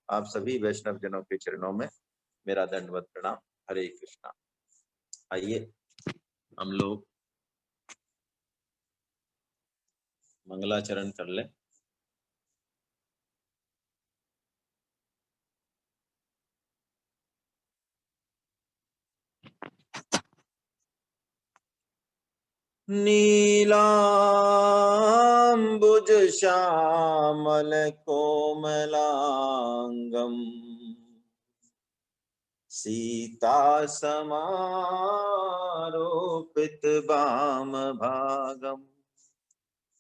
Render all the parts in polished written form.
आप सभी वैष्णव जनों के चरणों में मेरा दंडवत प्रणाम। हरे कृष्णा। आइए हम लोग मंगलाचरण कर लें। नीलाम्बुज श्यामल कोमलांगम सीता समारोपित वाम भागम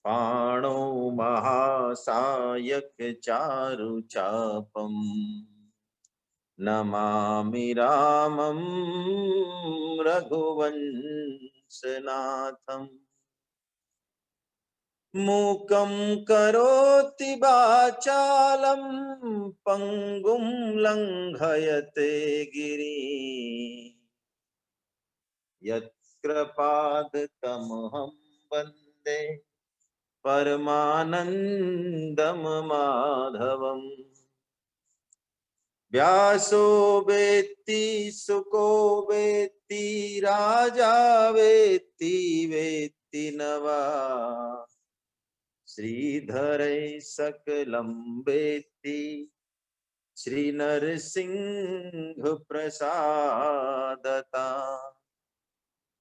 पाणौ महासायक चारु चापम नमामि रामं रघुवंशनाथम्। मूकं करोति वाचालं पंगुं लंघयते गिरिं यत्कृपादतमहं वन्दे परमानन्दं माधवम्। व्यासो वेत्ति सुको वेत्ति राजा वेत्ति वेत्ति नवा श्रीधरे सकलं वेत्ति श्री नरसिंह प्रसादता।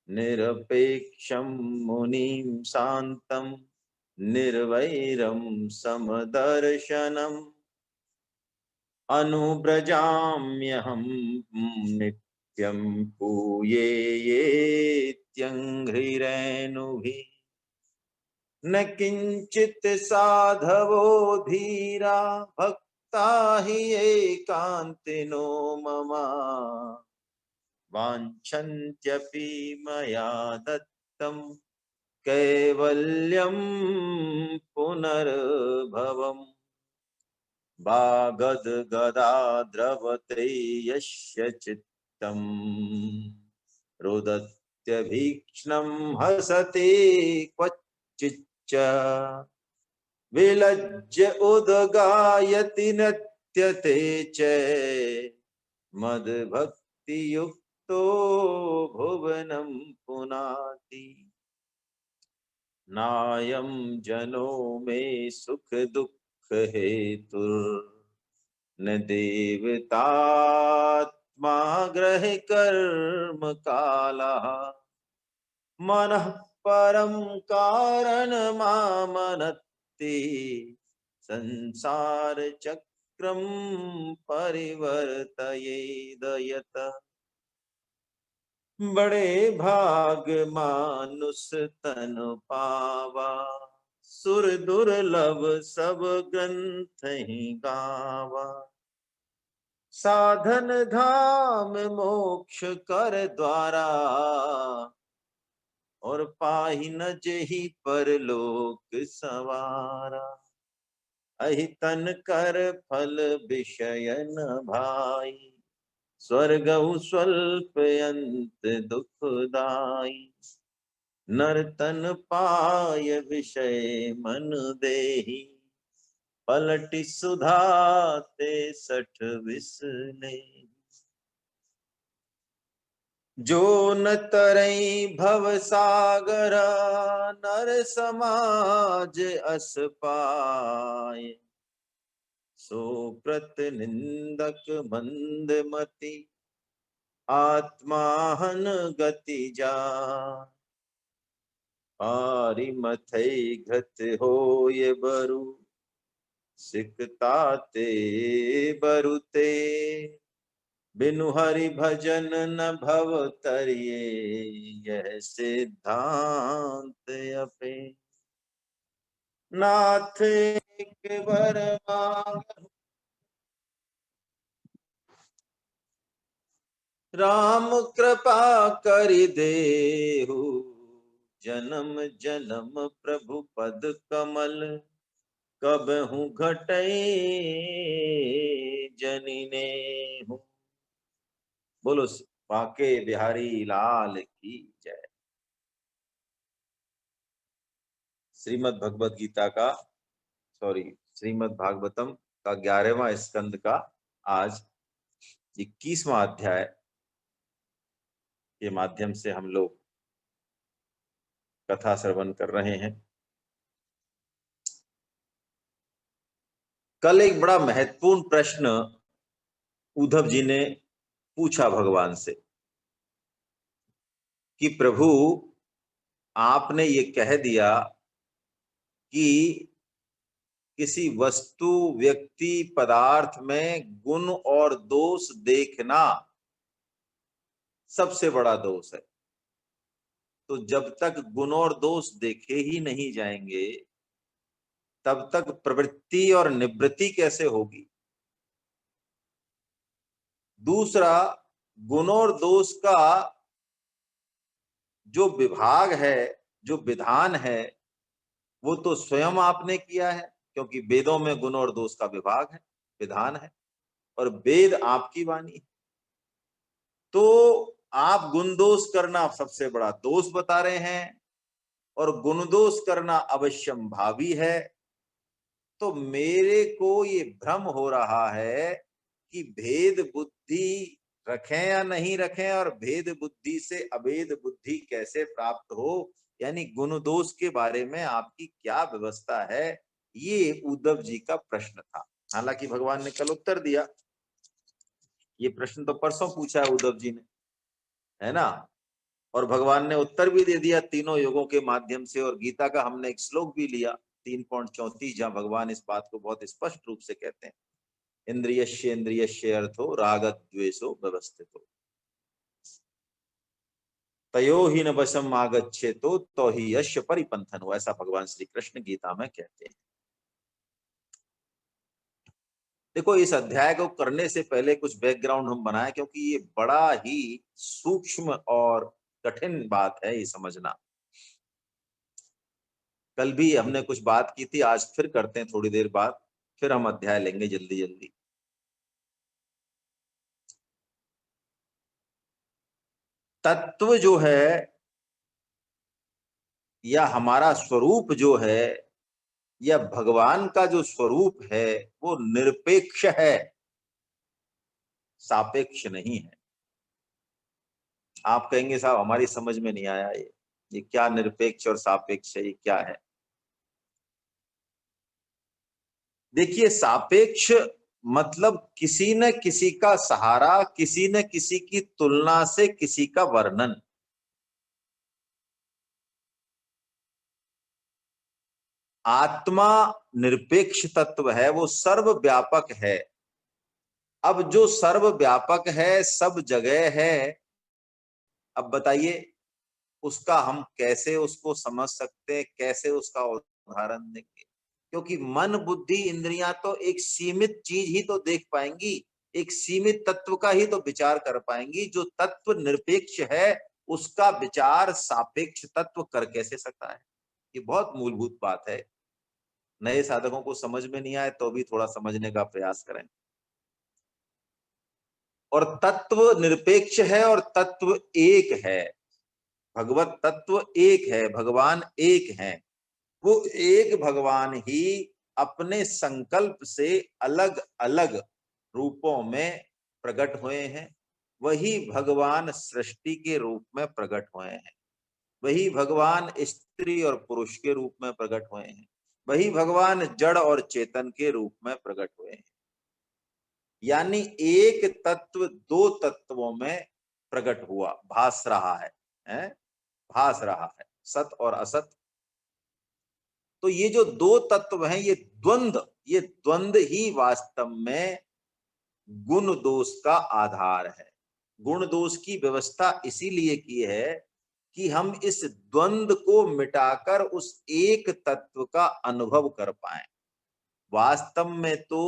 निरपेक्षं मुनिं शान्तं निर्वैरं समदर्शनम् अनुव्रजाम्यहं नित्यं पूये ये त्यंघ्रिरेणुभिः। न किंचित साधवो धीरा भक्ता हि एकांतिनो मम वाञ्छन्त्यपि मया दत्तं कैवल्यं पुनर्भवम्। वागद गदा द्रवते यस्य चित्तम् रुदत्यभीक्ष्णं हसते क्वचिच्च विलज्य उद्गायति नत्यते च मद्भक्ति युक्तो भुवनं पुनाति। नायं जनो मे सुख दुःख हेतुर्न देवतात्मा ग्रह कर्म कालः मनः परं कारणमामनत्ति संसार चक्रं परिवर्तयेदयत। बड़े भाग मानुष तन पावा सुर दुर्लभ सब ग्रंथ ही गावा। साधन धाम मोक्ष कर द्वारा और पाहि न जेहि परलोक सवारा। अहितन कर फल विषय न भाई स्वर्गौ स्वल्प अंत दुखदाई। नरतन पाय विषय मन देहि पलटि सुधाते 60 जो न तरई भव सागर नर समाज अस पाए। सो प्रत निंदक मंदमति आत्माहन गति जा। पारि मथै घत होय बरु सिकताते बरुते। बिनु हरि भजन न भव तरिये यह सिद्धांत अपे। नाथ एक वर मांगहु राम कृपा करि देहु। जन्म जन्म प्रभु पद कमल कबहु घटई जनिनेहु। बोलो बाके बिहारी लाल की जय। श्रीमद् भगवत गीता का श्रीमद् भागवतम का 11वां स्कंद का आज 21वां अध्याय के माध्यम से हम लोग कथा श्रवण कर रहे हैं। कल एक बड़ा महत्वपूर्ण प्रश्न उद्धव जी ने पूछा भगवान से कि प्रभु, आपने ये कह दिया कि किसी वस्तु, व्यक्ति, पदार्थ में गुण और दोष देखना सबसे बड़ा दोष है। तो जब तक गुण और दोष देखे ही नहीं जाएंगे तब तक प्रवृत्ति और निवृत्ति कैसे होगी। दूसरा, गुण और दोष का जो विभाग है, जो विधान है, वो तो स्वयं आपने किया है, क्योंकि वेदों में गुण और दोष का विभाग है, विधान है, और वेद आपकी वाणी है। तो आप गुण दोष करना सबसे बड़ा दोष बता रहे हैं और गुण दोष करना अवश्यम भावी है। तो मेरे को ये भ्रम हो रहा है कि भेद बुद्धि रखें या नहीं रखें, और भेद बुद्धि से अभेद बुद्धि कैसे प्राप्त हो, यानी गुण दोष के बारे में आपकी क्या व्यवस्था है, ये उद्धव जी का प्रश्न था। हालांकि भगवान ने कल उत्तर दिया। ये प्रश्न तो परसों पूछा है उद्धव जी ने, है ना, और भगवान ने उत्तर भी दे दिया तीनों युगों के माध्यम से। और गीता का हमने एक श्लोक भी लिया 3.34, जहां भगवान इस बात को बहुत स्पष्ट रूप से कहते हैं, इंद्रियश्य अर्थो राग द्वेषो व्यवस्थितो तयो ही न वशम आगच्छेतो तो ही यश परिपंथन हो, ऐसा भगवान श्री कृष्ण गीता में कहते हैं। देखो, इस अध्याय को करने से पहले कुछ बैकग्राउंड हम बनाए, क्योंकि ये बड़ा ही सूक्ष्म और कठिन बात है ये समझना। कल भी हमने कुछ बात की थी, आज फिर करते हैं, थोड़ी देर बाद फिर हम अध्याय लेंगे जल्दी जल्दी। तत्व जो है या हमारा स्वरूप जो है या भगवान का जो स्वरूप है वो निरपेक्ष है, सापेक्ष नहीं है। आप कहेंगे साहब हमारी समझ में नहीं आया, ये क्या निरपेक्ष और सापेक्ष है, ये क्या है। देखिए, सापेक्ष मतलब किसी न किसी का सहारा, किसी न किसी की तुलना से किसी का वर्णन। आत्मा निरपेक्ष तत्व है, वो सर्वव्यापक है। अब जो सर्वव्यापक है, सब जगह है, अब बताइए उसका हम कैसे उसको समझ सकते हैं, कैसे उसका उदाहरण देंगे। क्योंकि मन, बुद्धि, इंद्रियां तो एक सीमित चीज ही तो देख पाएंगी, एक सीमित तत्व का ही तो विचार कर पाएंगी। जो तत्व निरपेक्ष है उसका विचार सापेक्ष तत्व कर कैसे सकता है। ये बहुत मूलभूत बात है, नए साधकों को समझ में नहीं आए तो भी थोड़ा समझने का प्रयास करें। और तत्व निरपेक्ष है और तत्व एक है, भगवत तत्व एक है, भगवान एक है। वो एक भगवान ही अपने संकल्प से अलग अलग रूपों में प्रकट हुए हैं। वही भगवान सृष्टि के रूप में प्रकट हुए हैं, वही भगवान स्त्री और पुरुष के रूप में प्रकट हुए हैं, वही भगवान जड़ और चेतन के रूप में प्रकट हुए हैं। यानी एक तत्व दो तत्वों में प्रकट हुआ, भास रहा है, भास रहा है, सत और असत। तो ये जो दो तत्व हैं, ये द्वंद्व ही वास्तव में गुण दोष का आधार है। गुण दोष की व्यवस्था इसीलिए की है कि हम इस द्वंद्व को मिटाकर उस एक तत्व का अनुभव कर पाए। वास्तव में तो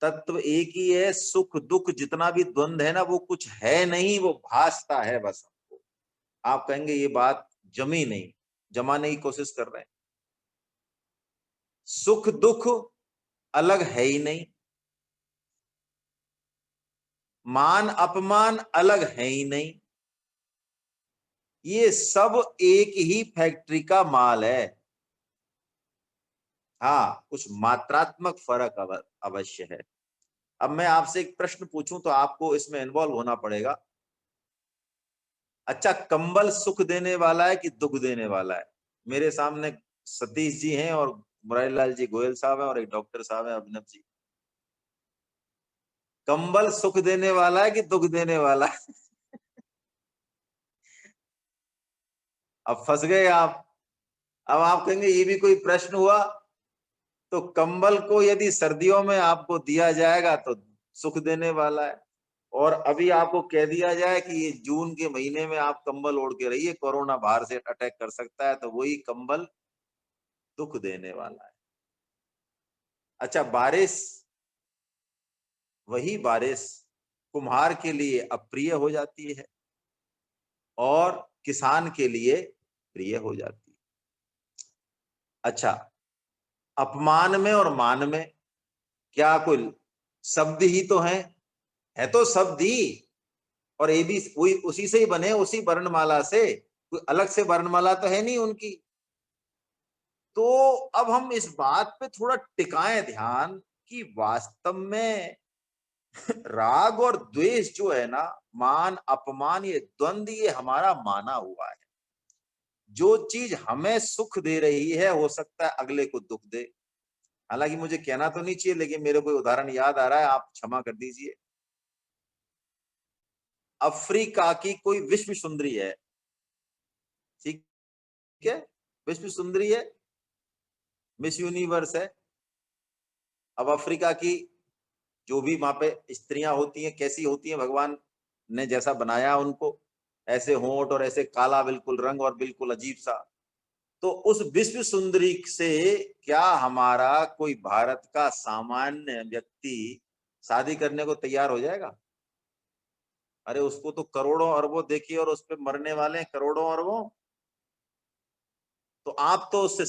तत्व एक ही है, सुख दुख जितना भी द्वंद्व है ना, वो कुछ है नहीं, वो भासता है बस हमको। आप कहेंगे ये बात जमी नहीं, जमाने की कोशिश कर रहे हैं। सुख दुख अलग है ही नहीं, मान अपमान अलग है ही नहीं, ये सब एक ही फैक्ट्री का माल है। हाँ, कुछ मात्रात्मक फर्क अवश्य है। अब मैं आपसे एक प्रश्न पूछूं तो आपको इसमें इन्वॉल्व होना पड़ेगा। अच्छा, कंबल सुख देने वाला है कि दुख देने वाला है? मेरे सामने सतीश जी हैं और मुरारी लाल जी गोयल साहब हैं और एक डॉक्टर साहब हैं अभिनव जी। कंबल सुख देने वाला है कि दुख देने वाला है? अब फंस गए आप। अब आप कहेंगे ये भी कोई प्रश्न हुआ? तो कंबल को यदि सर्दियों में आपको दिया जाएगा तो सुख देने वाला है, और अभी आपको कह दिया जाए कि ये जून के महीने में आप कंबल ओढ़ के रहिए, कोरोना बाहर से अटैक कर सकता है, तो वही कंबल दुख देने वाला है। अच्छा, बारिश, वही बारिश कुम्हार के लिए अप्रिय हो जाती है और किसान के लिए प्रिय हो जाती है। अच्छा, अपमान में और मान में क्या कोई शब्द ही तो है तो शब्द ही, और ये भी वही उसी से ही बने, उसी वर्णमाला से, कोई अलग से वर्णमाला तो है नहीं उनकी। तो अब हम इस बात पे थोड़ा टिकाएं ध्यान कि वास्तव में राग और द्वेष जो है ना, मान अपमान, ये द्वंद, ये हमारा माना हुआ है। जो चीज हमें सुख दे रही है हो सकता है अगले को दुख दे। हालांकि मुझे कहना तो नहीं चाहिए, लेकिन मेरे को उदाहरण याद आ रहा है, आप क्षमा कर दीजिए। अफ्रीका की कोई विश्व सुंदरी है, ठीक है, विश्व सुंदरी है, मिस यूनिवर्स है। अब अफ्रीका की जो भी वहां पे स्त्रियां होती हैं, कैसी होती हैं, भगवान ने जैसा बनाया उनको, ऐसे होंठ और ऐसे काला बिल्कुल रंग और बिल्कुल अजीब सा, तो उस विश्व सुंदरी से क्या हमारा कोई भारत का सामान्य व्यक्ति शादी करने को तैयार हो जाएगा? अरे उसको तो करोड़ों अरबों देखिए, और उस पे मरने वाले हैं करोड़ों अरबों। तो आप तो उससे,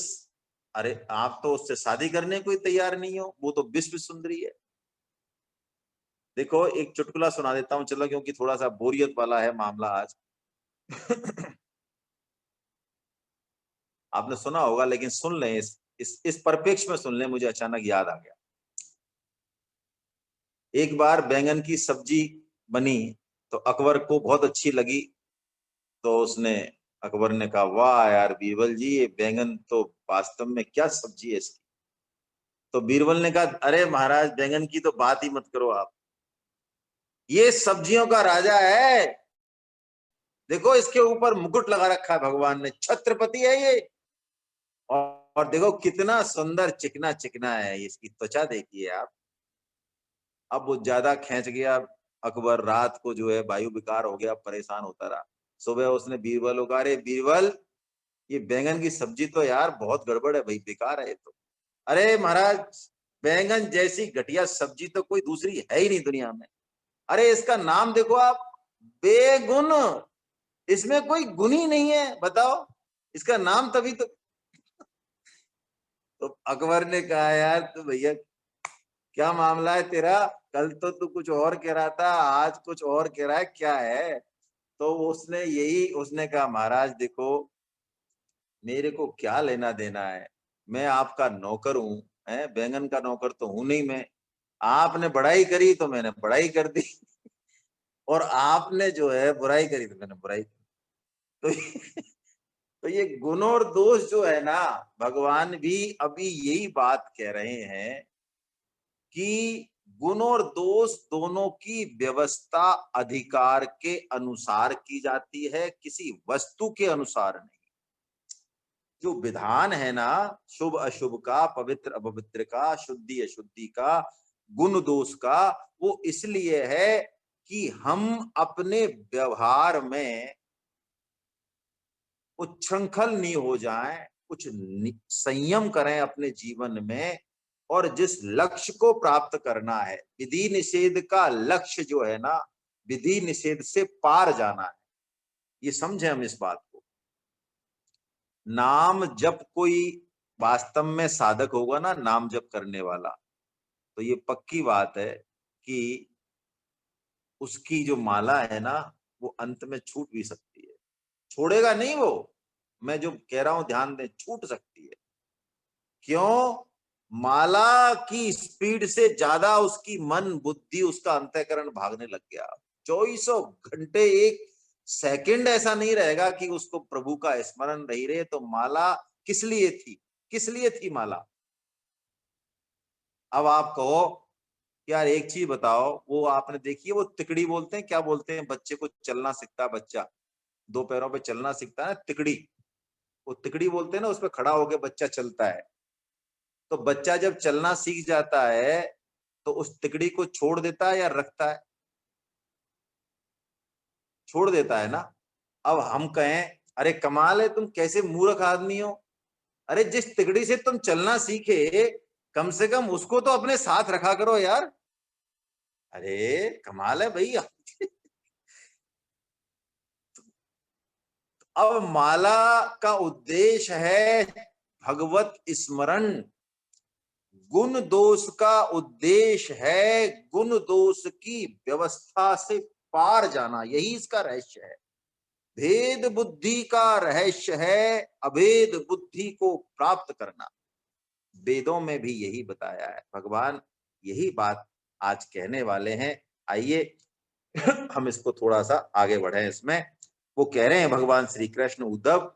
अरे आप तो उससे शादी करने को ही तैयार नहीं हो, वो तो विश्व सुंदरी है। देखो एक चुटकुला सुना देता हूँ चलो, क्योंकि थोड़ा सा बोरियत वाला है मामला आज। आपने सुना होगा, लेकिन सुन लें, इस परिप्रेक्ष्य में सुन लें, मुझे अचानक याद आ गया। एक बार बैंगन की सब्जी बनी तो अकबर को बहुत अच्छी लगी, तो उसने, अकबर ने कहा वाह यार बीरबल जी, ये बैंगन तो वास्तव में क्या सब्जी है इसकी। तो बीरबल ने कहा अरे महाराज, बैंगन की तो बात ही मत करो आप, ये सब्जियों का राजा है, देखो इसके ऊपर मुकुट लगा रखा है भगवान ने, छत्रपति है ये, और देखो कितना सुंदर चिकना चिकना है, इसकी त्वचा देखिए आप। अब वो ज्यादा खींच गया अकबर, रात को जो है वायु विकार हो गया, परेशान होता रहा। सुबह उसने बीरबल को कहा अरे बीरबल, ये बैंगन की सब्जी तो यार बहुत गड़बड़ है भाई, बेकार है ये तो। अरे महाराज, बैंगन जैसी घटिया सब्जी तो कोई दूसरी है ही नहीं दुनिया में। अरे इसका नाम देखो आप, बेगुन, इसमें कोई गुण ही नहीं है, बताओ इसका नाम तभी तो अकबर ने कहा यार तो भैया क्या मामला है तेरा, कल तो तू कुछ और कह रहा था, आज कुछ और कह रहा है, क्या है? तो उसने कहा महाराज देखो, मेरे को क्या लेना देना है, मैं आपका नौकर हूं, है बैंगन का नौकर तो हूं नहीं मैं। आपने बड़ाई करी तो मैंने बड़ाई कर दी, और आपने जो है बुराई करी तो मैंने बुराई की। तो तो ये गुण और दोष जो है ना, भगवान भी अभी यही बात कह रहे हैं कि गुण और दोष दोनों की व्यवस्था अधिकार के अनुसार की जाती है, किसी वस्तु के अनुसार नहीं। जो विधान है ना, शुभ अशुभ का, पवित्र अपवित्र का, शुद्धि अशुद्धि का, गुण दोष का, वो इसलिए है कि हम अपने व्यवहार में उच्छृंखल नहीं हो जाएं, कुछ संयम करें अपने जीवन में, और जिस लक्ष्य को प्राप्त करना है, विधि निषेध का लक्ष्य जो है ना, विधि निषेध से पार जाना है, ये समझे हम इस बात को। नाम जप कोई वास्तव में साधक होगा ना, नाम जप करने वाला, तो ये पक्की बात है कि उसकी जो माला है ना, वो अंत में छूट भी सकती है। छोड़ेगा नहीं वो, मैं जो कह रहा हूं ध्यान दें, छूट सकती है। क्यों? माला की स्पीड से ज्यादा उसकी मन बुद्धि उसका अंतःकरण भागने लग गया। 24 घंटे एक सेकंड ऐसा नहीं रहेगा कि उसको प्रभु का स्मरण नहीं रहे। तो माला किस लिए थी, किस लिए थी माला? अब आप कहो यार एक चीज बताओ, वो आपने देखी है वो तिकड़ी बोलते हैं, क्या बोलते हैं बच्चे को चलना सीखता बच्चा, दो पैरों पे चलना सीखता है तिकड़ी, वो तिकड़ी बोलते हैं ना, उस पर खड़ा होकर बच्चा चलता है। तो बच्चा जब चलना सीख जाता है तो उस तिकड़ी को छोड़ देता है या रखता है? छोड़ देता है ना। अब हम कहें अरे कमाल है, तुम कैसे मूर्ख आदमी हो, अरे जिस तिकड़ी से तुम चलना सीखे कम से कम उसको तो अपने साथ रखा करो यार। अरे कमाल है भैया। अब माला का उद्देश्य है भगवत स्मरण, गुण दोष का उद्देश्य है गुण दोष की व्यवस्था से पार जाना, यही इसका रहस्य है। भेद बुद्धि का रहस्य है अभेद बुद्धि को प्राप्त करना। वेदों में भी यही बताया है, भगवान यही बात आज कहने वाले हैं। आइए हम इसको थोड़ा सा आगे बढ़े। इसमें वो कह रहे हैं भगवान श्री कृष्ण, उद्धव,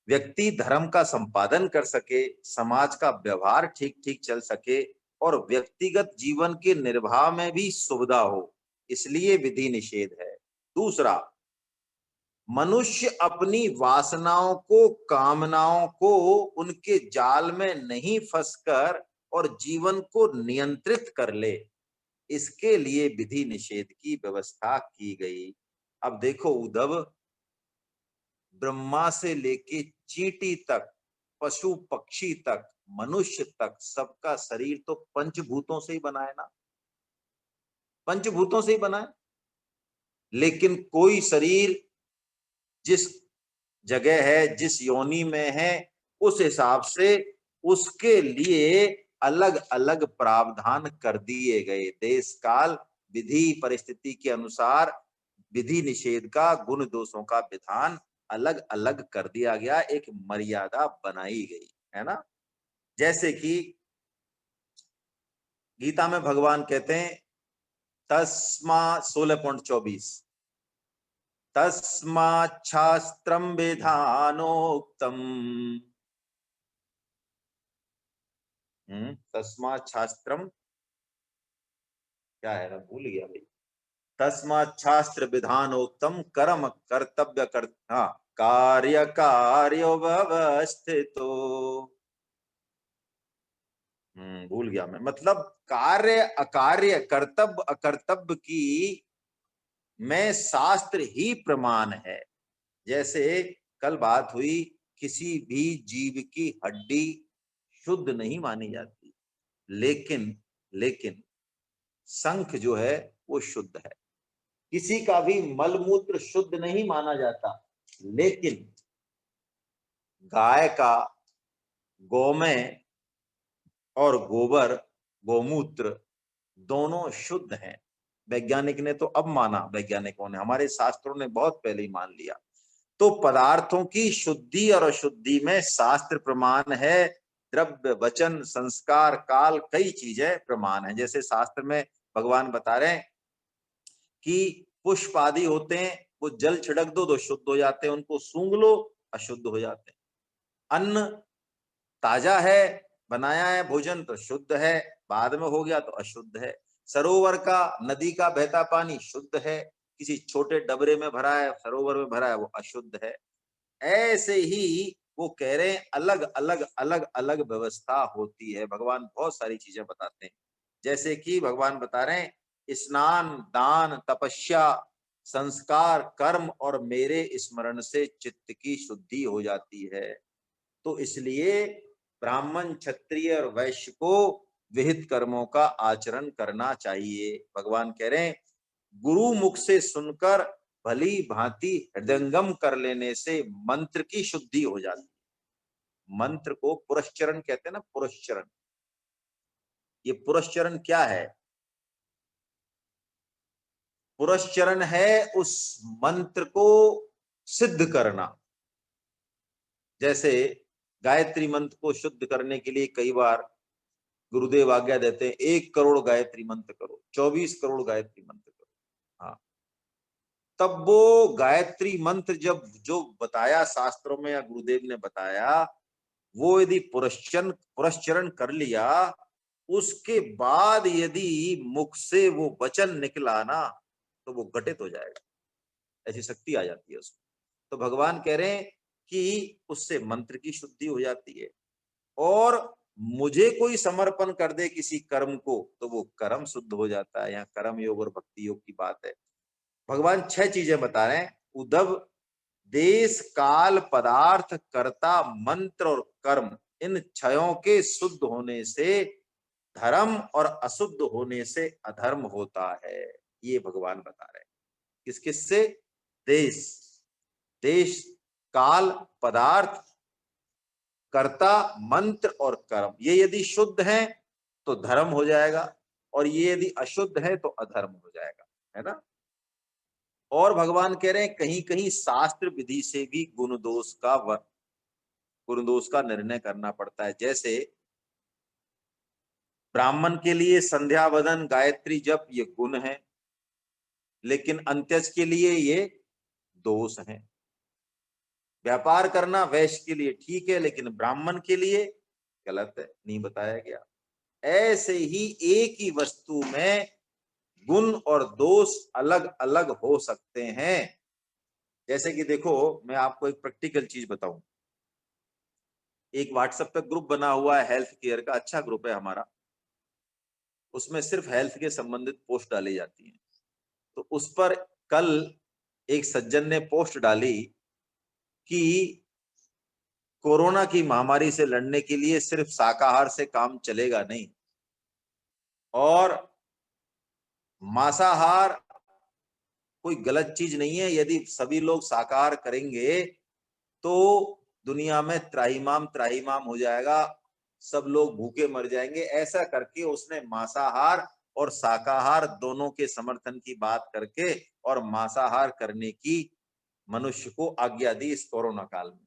व्यक्ति धर्म का संपादन कर सके, समाज का व्यवहार ठीक ठीक चल सके और व्यक्तिगत जीवन के निर्वाह में भी सुविधा हो, इसलिए विधि निषेध है। दूसरा, मनुष्य अपनी वासनाओं को, कामनाओं को उनके जाल में नहीं फंसकर और जीवन को नियंत्रित कर ले, इसके लिए विधि निषेध की व्यवस्था की गई। अब देखो उद्धव, ब्रह्मा से लेके चींटी तक, पशु पक्षी तक, मनुष्य तक, सबका शरीर तो पंचभूतों से ही बना है ना, पंचभूतों से ही बना है। लेकिन कोई शरीर जिस जगह है, जिस योनि में है, उस हिसाब से उसके लिए अलग अलग प्रावधान कर दिए गए। देश काल विधि परिस्थिति के अनुसार विधि निषेध का, गुण दोषों का विधान अलग अलग कर दिया गया, एक मर्यादा बनाई गई है ना। जैसे कि गीता में भगवान कहते हैं तस्मा 16.24, तस्माच्छास्त्रम विधानोक्तम, तस्माच्छास्त्रम क्या है ना, भूल गया भाई। तस्माच्छास्त्र विधानोक्तम कर्म कर्तव्य कर, हाँ, कार्य कार्यो व्यवस्थितो, भूल गया मैं। मतलब कार्य अकार्य, कर्तव्य अकर्तव्य की में शास्त्र ही प्रमाण है। जैसे कल बात हुई, किसी भी जीव की हड्डी शुद्ध नहीं मानी जाती, लेकिन लेकिन शंख जो है वो शुद्ध है। किसी का भी मलमूत्र शुद्ध नहीं माना जाता, लेकिन गाय का गोमय और गोबर, गोमूत्र दोनों शुद्ध हैं। वैज्ञानिक ने तो अब माना, वैज्ञानिकों ने, हमारे शास्त्रों ने बहुत पहले ही मान लिया। तो पदार्थों की शुद्धि और अशुद्धि में शास्त्र प्रमाण है, द्रव्य वचन संस्कार काल कई चीजें प्रमाण है। जैसे शास्त्र में भगवान बता रहे हैं कि पुष्प आदि होते हैं, वो जल छिड़क दो तो शुद्ध हो जाते हैं, उनको सूंघ लो अशुद्ध हो जाते हैं। अन्न ताजा है, बनाया है भोजन तो शुद्ध है, बाद में हो गया तो अशुद्ध है। सरोवर का, नदी का बहता पानी शुद्ध है, किसी छोटे डबरे में भरा है, सरोवर में भरा है, वो अशुद्ध है। ऐसे ही वो कह रहे हैं अलग अलग अलग अलग व्यवस्था होती है। भगवान बहुत सारी चीजें बताते हैं। जैसे कि भगवान बता रहे हैं स्नान, दान, तपस्या, संस्कार, कर्म और मेरे स्मरण से चित्त की शुद्धि हो जाती है। तो इसलिए ब्राह्मण, क्षत्रिय और वैश्य को विहित कर्मों का आचरण करना चाहिए। भगवान कह रहे हैं गुरु मुख से सुनकर भली भांति हृदयंगम कर लेने से मंत्र की शुद्धि हो जाती है। मंत्र को पुरस्चरण कहते हैं ना, पुरस्चरण। ये पुरस्चरण क्या है? पुरस्चरण है उस मंत्र को सिद्ध करना। जैसे गायत्री मंत्र को शुद्ध करने के लिए कई बार गुरुदेव आज्ञा देते हैं 1 करोड़ गायत्री मंत्र करो, 24 करोड़ गायत्री मंत्र करो। हाँ, तब वो गायत्री मंत्र जब जो बताया शास्त्रों में या गुरुदेव ने बताया, वो यदि पुरस्चरण कर लिया, उसके बाद यदि मुख से वो वचन निकला ना, तो वो घटित हो जाएगा, ऐसी शक्ति आ जाती है उसमें। तो भगवान कह रहे हैं कि उससे मंत्र की शुद्धि हो जाती है, और मुझे कोई समर्पण कर दे किसी कर्म को, तो वो कर्म शुद्ध हो जाता है। यहाँ कर्म योग और भक्ति योग की बात है। भगवान 6 चीजें बता रहे हैं। उद्धव, देश काल पदार्थ कर्ता मंत्र और कर्म, इन 6 के शुद्ध होने से धर्म और अशुद्ध होने से अधर्म होता है। ये भगवान बता रहे हैं। किस किस से? देश, देश काल पदार्थ कर्ता मंत्र और कर्म, ये यदि शुद्ध है तो धर्म हो जाएगा, और ये यदि अशुद्ध है तो अधर्म हो जाएगा, है ना। और भगवान कह रहे हैं कहीं कहीं शास्त्र विधि से भी गुण दोष का निर्णय करना पड़ता है। जैसे ब्राह्मण के लिए संध्या वदन गायत्री जप ये गुण है, लेकिन अंत्यज के लिए ये दोष है। व्यापार करना वैश्य के लिए ठीक है, लेकिन ब्राह्मण के लिए गलत है, नहीं बताया गया। ऐसे ही एक ही वस्तु में गुण और दोष अलग अलग हो सकते हैं। जैसे कि देखो, मैं आपको एक प्रैक्टिकल चीज बताऊं। एक व्हाट्सएप पे ग्रुप बना हुआ है हेल्थ केयर का, अच्छा ग्रुप है हमारा। उसमें सिर्फ हेल्थ के संबंधित पोस्ट डाली जाती हैं। तो उस पर कल एक सज्जन ने पोस्ट डाली कि कोरोना की महामारी से लड़ने के लिए सिर्फ शाकाहार से काम चलेगा नहीं, और मांसाहार कोई गलत चीज नहीं है। यदि सभी लोग शाकाहार करेंगे तो दुनिया में त्राहिमाम त्राहिमाम हो जाएगा, सब लोग भूखे मर जाएंगे। ऐसा करके उसने मांसाहार और शाकाहार दोनों के समर्थन की बात करके और मांसाहार करने की मनुष्य को आज्ञा दी इस कोरोना काल में।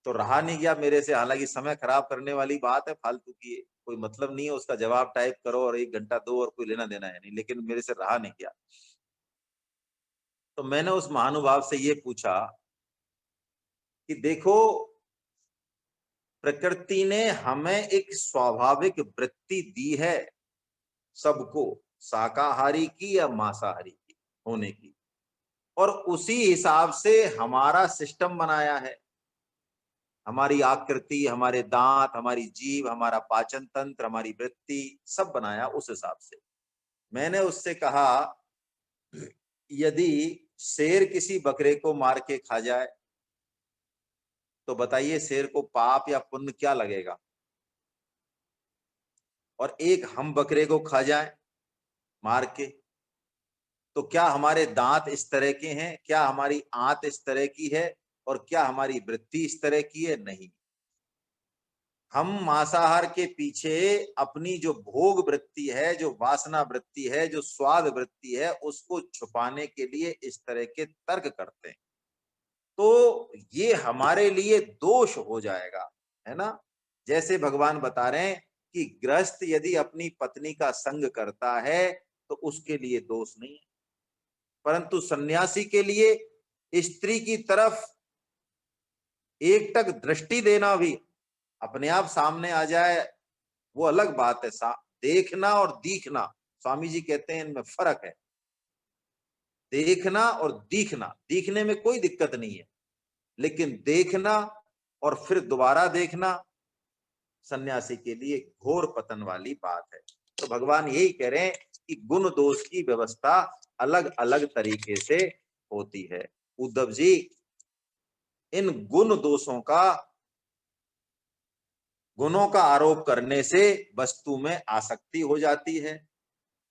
तो रहा नहीं गया मेरे से, हालांकि समय खराब करने वाली बात है, फालतू की कोई मतलब नहीं है उसका, जवाब टाइप करो और 1 घंटा दो और कोई लेना देना है नहीं, लेकिन मेरे से रहा नहीं गया। तो मैंने उस महानुभाव से ये पूछा कि देखो, प्रकृति ने हमें एक स्वाभाविक वृत्ति दी है सबको, शाकाहारी की या मांसाहारी की होने की, और उसी हिसाब से हमारा सिस्टम बनाया है। हमारी आकृति, हमारे दांत, हमारी जीभ, हमारा पाचन तंत्र, हमारी वृत्ति, सब बनाया उस हिसाब से। मैंने उससे कहा, यदि शेर किसी बकरे को मार के खा जाए तो बताइए शेर को पाप या पुण्य क्या लगेगा? और एक हम बकरे को खा जाए मार के, तो क्या हमारे दांत इस तरह के हैं? क्या हमारी आंत इस तरह की है? और क्या हमारी वृत्ति इस तरह की है? नहीं। हम मांसाहार के पीछे अपनी जो भोग वृत्ति है, जो वासना वृत्ति है, जो स्वाद वृत्ति है, उसको छुपाने के लिए इस तरह के तर्क करते हैं। तो ये हमारे लिए दोष हो जाएगा, है ना। जैसे भगवान बता रहे हैं कि गृहस्थ यदि अपनी पत्नी का संग करता है तो उसके लिए दोष नहीं है, परंतु सन्यासी के लिए स्त्री की तरफ एकटक दृष्टि देना भी, अपने आप सामने आ जाए वो अलग बात है। देखना और दिखना, स्वामी जी कहते हैं इनमें फर्क है। देखना और दिखना, दिखने में कोई दिक्कत नहीं है, लेकिन देखना और फिर दोबारा देखना सन्यासी के लिए घोर पतन वाली बात है। तो भगवान यही कह रहे हैं कि गुण दोष की व्यवस्था अलग अलग तरीके से होती है। उद्धव जी, इन गुण दोषों का, गुणों का आरोप करने से वस्तु में आसक्ति हो जाती है।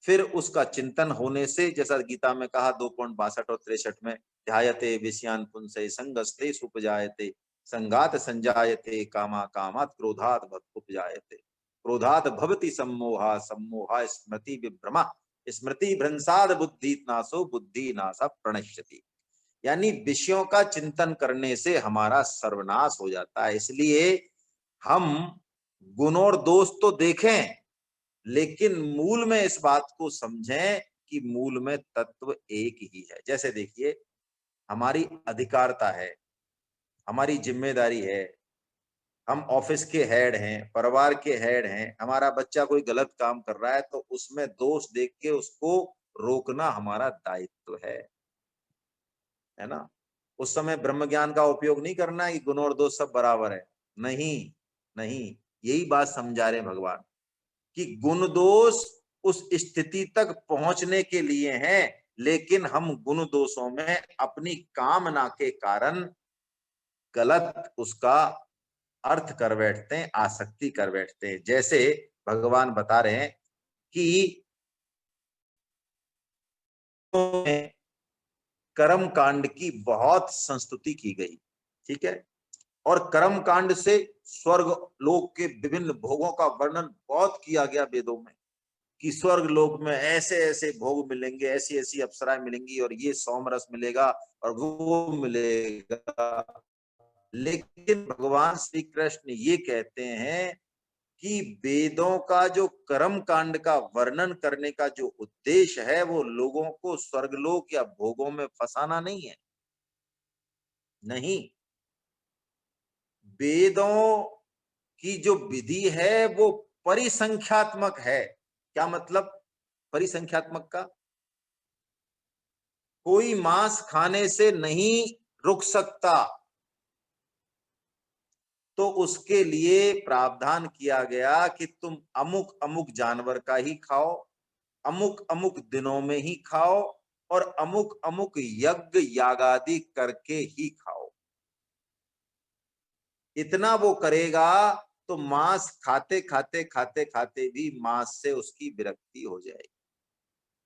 फिर उसका चिंतन होने से, जैसा गीता में कहा 2.62 और 63 में, ध्यायते विषयान पुंसै संगस्ते सुपजायते संगात संजायते कामा कामात् क्रोधात् उपजायते क्रोधात् भवति सम्मोहा सम्मोहा स्मृति विभ्रमा स्मृति भ्रंसाद बुद्धि नाशो बुद्धि नाशा प्रणश्यति। यानी विषयों का चिंतन करने से हमारा सर्वनाश हो जाता है। इसलिए हम गुण और दोष तो देखें, लेकिन मूल में इस बात को समझें कि मूल में तत्व एक ही है। जैसे देखिए, हमारी अधिकारता है, हमारी जिम्मेदारी है, हम ऑफिस के हेड हैं, परिवार के हेड हैं, हमारा बच्चा कोई गलत काम कर रहा है तो उसमें दोष देख के उसको रोकना हमारा दायित्व है ना। उस समय ब्रह्म ज्ञान का उपयोग नहीं करना है कि गुण और दोष सब बराबर है। नहीं, नहीं, यही बात समझा रहे हैं भगवान कि गुण दोष उस स्थिति तक पहुंचने के लिए हैं, लेकिन हम गुण दोषों में अपनी कामना के कारण गलत उसका अर्थ कर बैठते हैं, आसक्ति कर बैठते हैं। जैसे भगवान बता रहे हैं कि कर्म कांड की बहुत संस्तुति की गई, ठीक है, और कर्म कांड से स्वर्ग लोक के विभिन्न भोगों का वर्णन बहुत किया गया वेदों में कि स्वर्ग लोक में ऐसे ऐसे भोग मिलेंगे, ऐसी ऐसी अप्सराएं मिलेंगी, और ये सोमरस मिलेगा और वो मिलेगा। लेकिन भगवान श्री कृष्ण ये कहते हैं कि वेदों का जो कर्म कांड का वर्णन करने का जो उद्देश्य है वो लोगों को स्वर्गलोक या भोगों में फंसाना नहीं है। नहीं, वेदों की जो विधि है वो परिसंख्यात्मक है। क्या मतलब परिसंख्यात्मक का? कोई मांस खाने से नहीं रुक सकता, तो उसके लिए प्रावधान किया गया कि तुम अमुक अमुक जानवर का ही खाओ, अमुक अमुक दिनों में ही खाओ, और अमुक अमुक यज्ञ यागादि करके ही खाओ। इतना वो करेगा तो मांस खाते खाते खाते खाते भी मांस से उसकी विरक्ति हो जाएगी।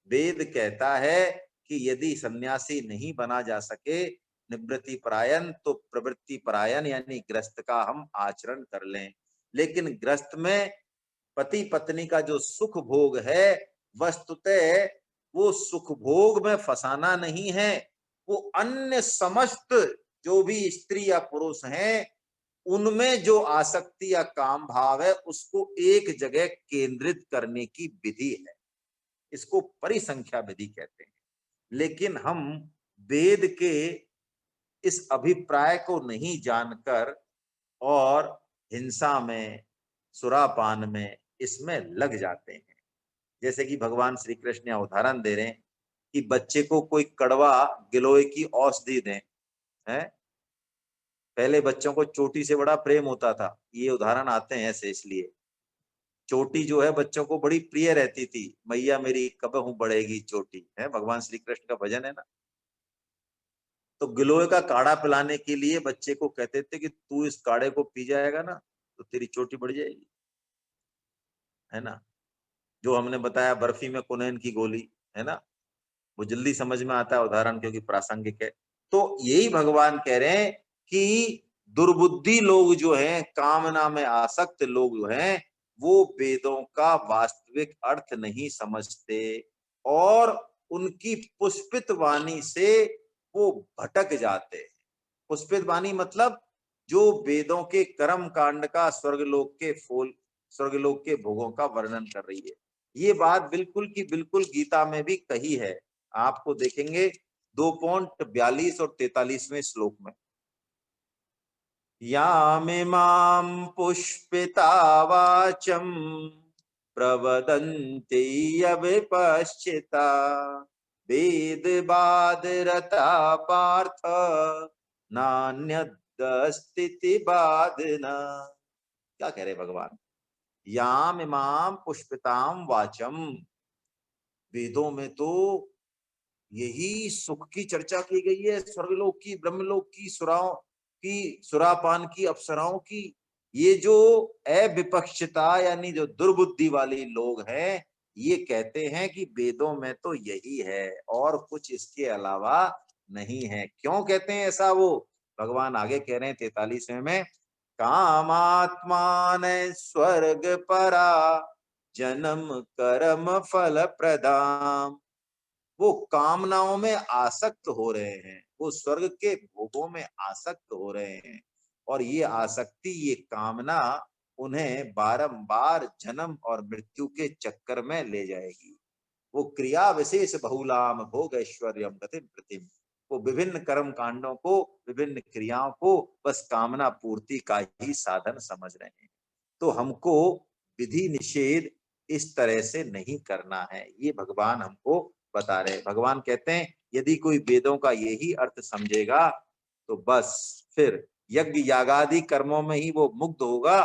वेद कहता है कि यदि सन्यासी नहीं बना जा सके निवृत्ति परायण, तो प्रवृत्ति परायण यानी ग्रस्त का हम आचरण कर लें। लेकिन ग्रस्त में पति पत्नी का जो सुख भोग है, वस्तुतः वो सुख भोग में फंसाना नहीं है, वो अन्य समस्त जो भी स्त्री या पुरुष हैं उनमें जो आसक्ति या काम भाव है उसको एक जगह केंद्रित करने की विधि है। इसको परिसंख्या विधि कहते हैं। लेकिन हम वेद के इस अभिप्राय को नहीं जानकर और हिंसा में, सुरापान में, इसमें लग जाते हैं। जैसे कि भगवान श्री कृष्ण उदाहरण दे रहे हैं कि बच्चे को कोई कड़वा गिलोय की औषधि दें, है। पहले बच्चों को चोटी से बड़ा प्रेम होता था, ये उदाहरण आते हैं ऐसे इसलिए। चोटी जो है बच्चों को बड़ी प्रिय रहती थी, मैया मेरी कब हूं बढ़ेगी चोटी, है भगवान श्री कृष्ण का भजन है ना। तो गिलोय का काढ़ा पिलाने के लिए बच्चे को कहते थे कि तू इस काढ़े को पी जाएगा ना तो तेरी चोटी बढ़ जाएगी, है ना। जो हमने बताया बर्फी में कुनैन की गोली, है ना, वो जल्दी समझ में आता है उदाहरण क्योंकि प्रासंगिक है। तो यही भगवान कह रहे हैं कि दुर्बुद्धि लोग जो हैं, कामना में आसक्त लोग जो हैं, वो वेदों का वास्तविक अर्थ नहीं समझते और उनकी पुष्पित वाणी से वो भटक जाते हैं। पुष्पित वाणी मतलब जो वेदों के कर्म कांड का स्वर्गलोक के फूल, स्वर्गलोक के भोगों का वर्णन कर रही है। ये बात बिल्कुल की बिल्कुल गीता में भी कही है। आपको देखेंगे 2.42 और 43वें श्लोक में, यामिमां पुष्पिता वाचम प्रवदन्ति अविपश्चिता वेद बादरता पार्थ नान्यदस्तिति बादना। क्या कह रहे भगवान? याम इमाम पुष्पिताम वाचम, वेदों में तो यही सुख की चर्चा की गई है, स्वर्गलोक की, ब्रह्मलोक की, सुराओं की, सुरापान की, अप्सराओं की। ये जो अविपक्षता यानी जो दुर्बुद्धि वाली लोग हैं, ये कहते हैं कि वेदों में तो यही है और कुछ इसके अलावा नहीं है। क्यों कहते हैं ऐसा? वो भगवान आगे कह रहे हैं 43वें में, कामात्मान स्वर्ग परा जन्म कर्म फल प्रदाम वो कामनाओं में आसक्त हो रहे हैं, वो स्वर्ग के भोगों में आसक्त हो रहे हैं, और ये आसक्ति, ये कामना उन्हें बारंबार जन्म और मृत्यु के चक्कर में ले जाएगी। वो क्रिया विशेष बहुलाम भोग ऐश्वर्यम गतिम प्रतिम, वो विभिन्न कर्म कांडों को, विभिन्न क्रियाओं को बस कामना पूर्ति का ही साधन समझ रहे हैं। तो हमको विधि निषेध इस तरह से नहीं करना है, ये भगवान हमको बता रहे हैं। भगवान कहते हैं यदि कोई वेदों का यही अर्थ समझेगा तो बस फिर यज्ञ यागादि कर्मों में ही वो मुग्ध होगा,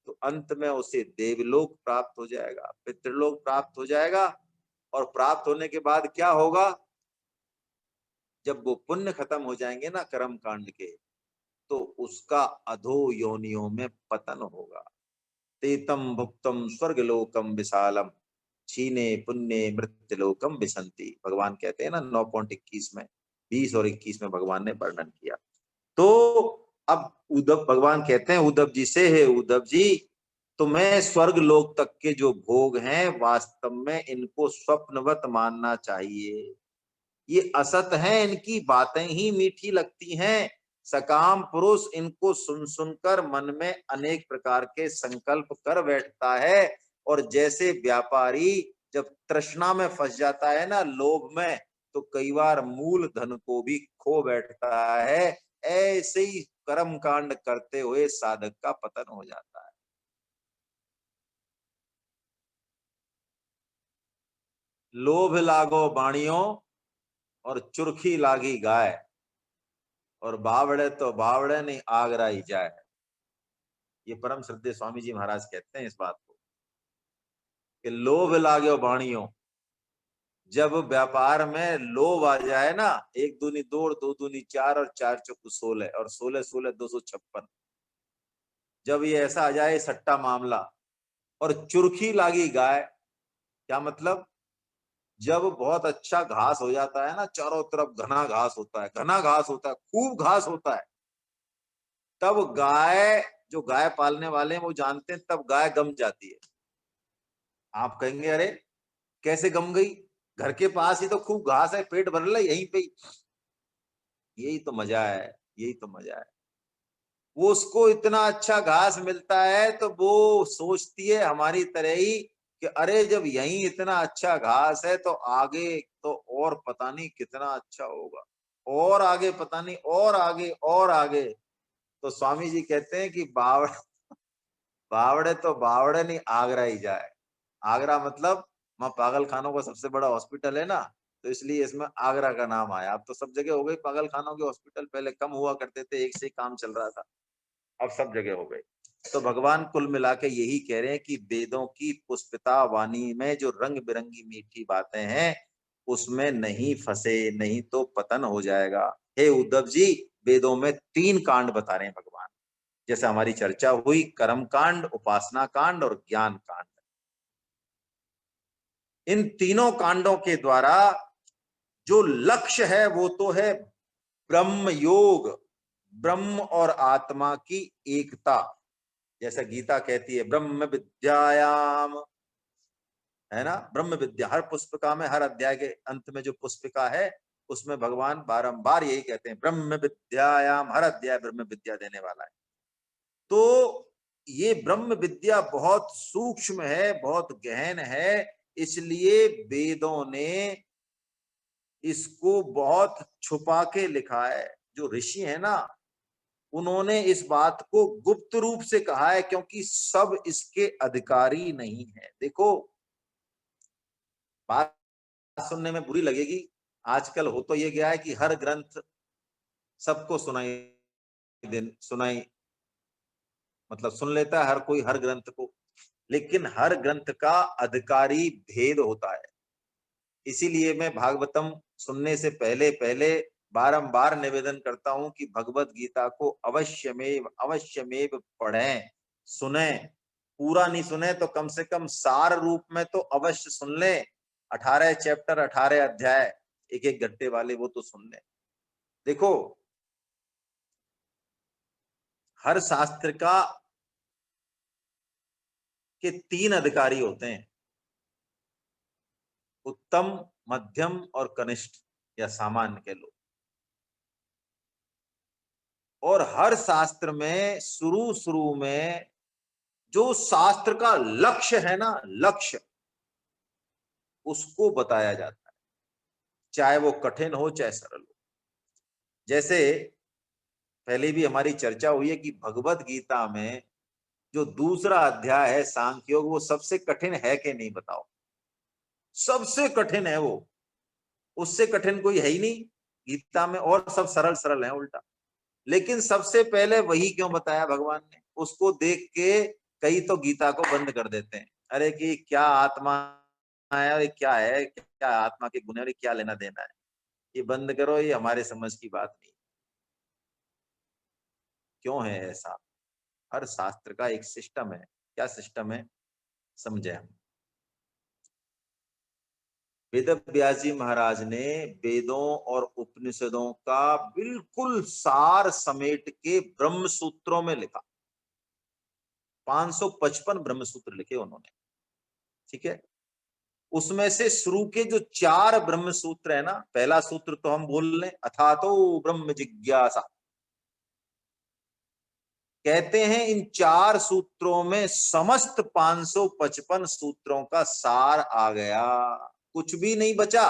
तो अंत में उसे देवलोक प्राप्त हो जाएगा, पितृलोक प्राप्त हो जाएगा। और प्राप्त होने के बाद क्या होगा, जब वो पुण्य खत्म हो जाएंगे ना कर्म कांड के, तो उसका अधो योनियों में पतन होगा। तेतम भुक्तम स्वर्गलोकम विशालम छीने पुण्य मृत्युलोकम विसंति, भगवान कहते हैं ना 9.21 में, 20 और 21 में भगवान ने वर्णन किया। तो अब उद्धव भगवान कहते हैं उद्धव जी से, है उद्धव जी, तुम्हें स्वर्ग लोक तक के जो भोग हैं वास्तव में इनको स्वप्नवत मानना चाहिए। ये असत है, इनकी बातें ही मीठी लगती हैं। सकाम पुरुष इनको सुन सुनकर मन में अनेक प्रकार के संकल्प कर बैठता है, और जैसे व्यापारी जब तृष्णा में फंस जाता है ना, लोभ में, तो कई बार मूल धन को भी खो बैठता है, ऐसे ही कर्म कांड करते हुए साधक का पतन हो जाता है। लोभ लागो बाणियों और चुरखी लागी गाय, और बावड़े तो बावड़े नहीं आगरा ही जाए। ये परम श्रद्धेय स्वामी जी महाराज कहते हैं इस बात को, कि लोभ लागो बाणियों, जब व्यापार में लोभ आ जाए ना, एक दूनी दो और दो दूनी चार और चार चौक 16 और 16 16 256, जब ये ऐसा आ जाए सट्टा मामला, और चुरखी लागी गाय, क्या मतलब, जब बहुत अच्छा घास हो जाता है ना, चारों तरफ घना घास होता है, घना घास होता है, खूब घास होता है, तब गाय, जो गाय पालने वाले हैं वो जानते हैं, तब गाय गम जाती है। आप कहेंगे अरे कैसे गम गई, घर के पास ही तो खूब घास है, पेट भर ले यहीं पे। यही तो मजा है, यही तो मजा है। वो उसको इतना अच्छा घास मिलता है तो वो सोचती है हमारी तरह ही कि अरे जब यहीं इतना अच्छा घास है तो आगे तो और पता नहीं कितना अच्छा होगा, और आगे पता नहीं, और आगे और आगे। तो स्वामी जी कहते हैं कि बावड़े तो बावड़े नहीं आगरा ही जाए। आगरा मतलब वहां पागल खानों का सबसे बड़ा हॉस्पिटल है ना, तो इसलिए इसमें आगरा का नाम आया। अब तो सब जगह हो गई पागल खानों के हॉस्पिटल, पहले कम हुआ करते थे, एक से ही काम चल रहा था, अब सब जगह हो गए। तो भगवान कुल मिला के यही कह रहे हैं कि वेदों की पुष्पिता वाणी में जो रंग बिरंगी मीठी बातें हैं उसमें नहीं फंसे, नहीं तो पतन हो जाएगा। हे उद्धव जी, वेदों में 3 कांड बता रहे हैं भगवान, जैसे हमारी चर्चा हुई, कर्म कांड, उपासना कांड और ज्ञान कांड। इन तीनों कांडों के द्वारा जो लक्ष्य है वो तो है ब्रह्म योग, ब्रह्म और आत्मा की एकता। जैसा गीता कहती है ब्रह्म विद्यायाम, है ना, ब्रह्म विद्या, हर पुष्पिका में, हर अध्याय के अंत में जो पुष्पिका है उसमें भगवान बारंबार यही कहते हैं ब्रह्म विद्यायाम, हर अध्याय ब्रह्म विद्या देने वाला है। तो ये ब्रह्म विद्या बहुत सूक्ष्म है, बहुत गहन है, इसलिए वेदों ने इसको बहुत छुपा के लिखा है। जो ऋषि है ना, उन्होंने इस बात को गुप्त रूप से कहा है, क्योंकि सब इसके अधिकारी नहीं है। देखो, बात सुनने में बुरी लगेगी, आजकल हो तो ये गया है कि हर ग्रंथ सबको सुनाई, मतलब सुन लेता है हर कोई हर ग्रंथ को, लेकिन हर ग्रंथ का अधिकारी भेद होता है। इसीलिए मैं भागवतम सुनने से पहले पहले बारंबार निवेदन करता हूं कि भगवत गीता को अवश्यमेव अवश्यमेव पढ़ें, सुने। पूरा नहीं सुने तो कम से कम सार रूप में तो अवश्य सुन लें। 18 चैप्टर, 18 अध्याय, एक एक घंटे वाले, वो तो सुन लें। देखो, हर शास्त्र का के 3 अधिकारी होते हैं, उत्तम, मध्यम और कनिष्ठ या सामान्य के लोग। और हर शास्त्र में शुरू शुरू में जो शास्त्र का लक्ष्य है ना, लक्ष्य, उसको बताया जाता है, चाहे वो कठिन हो चाहे सरल हो। जैसे पहले भी हमारी चर्चा हुई है कि भगवत गीता में जो दूसरा अध्याय है सांख्य योग, वो सबसे कठिन है कि नहीं बताओ? सबसे कठिन है वो, उससे कठिन कोई है ही नहीं गीता में, और सब सरल सरल है उल्टा। लेकिन सबसे पहले वही क्यों बताया भगवान ने? उसको देख के कई तो गीता को बंद कर देते हैं, अरे कि क्या आत्मा है, अरे क्या है, क्या आत्मा के गुण है, अरे क्या लेना देना है, ये बंद करो, ये हमारे समझ की बात नहीं। क्यों है ऐसा? हर शास्त्र का एक सिस्टम है। क्या सिस्टम है, समझे हम। वेद व्यास जी महाराज ने वेदों और उपनिषदों का बिल्कुल सार समेट के ब्रह्म सूत्रों में लिखा। 555 ब्रह्म सूत्र लिखे उन्होंने, ठीक है। उसमें से शुरू के जो 4 ब्रह्म सूत्र है ना, पहला सूत्र तो हम बोल लें, अथातो ब्रह्म जिज्ञासा। कहते हैं इन 4 सूत्रों में समस्त 555 सूत्रों का सार आ गया, कुछ भी नहीं बचा।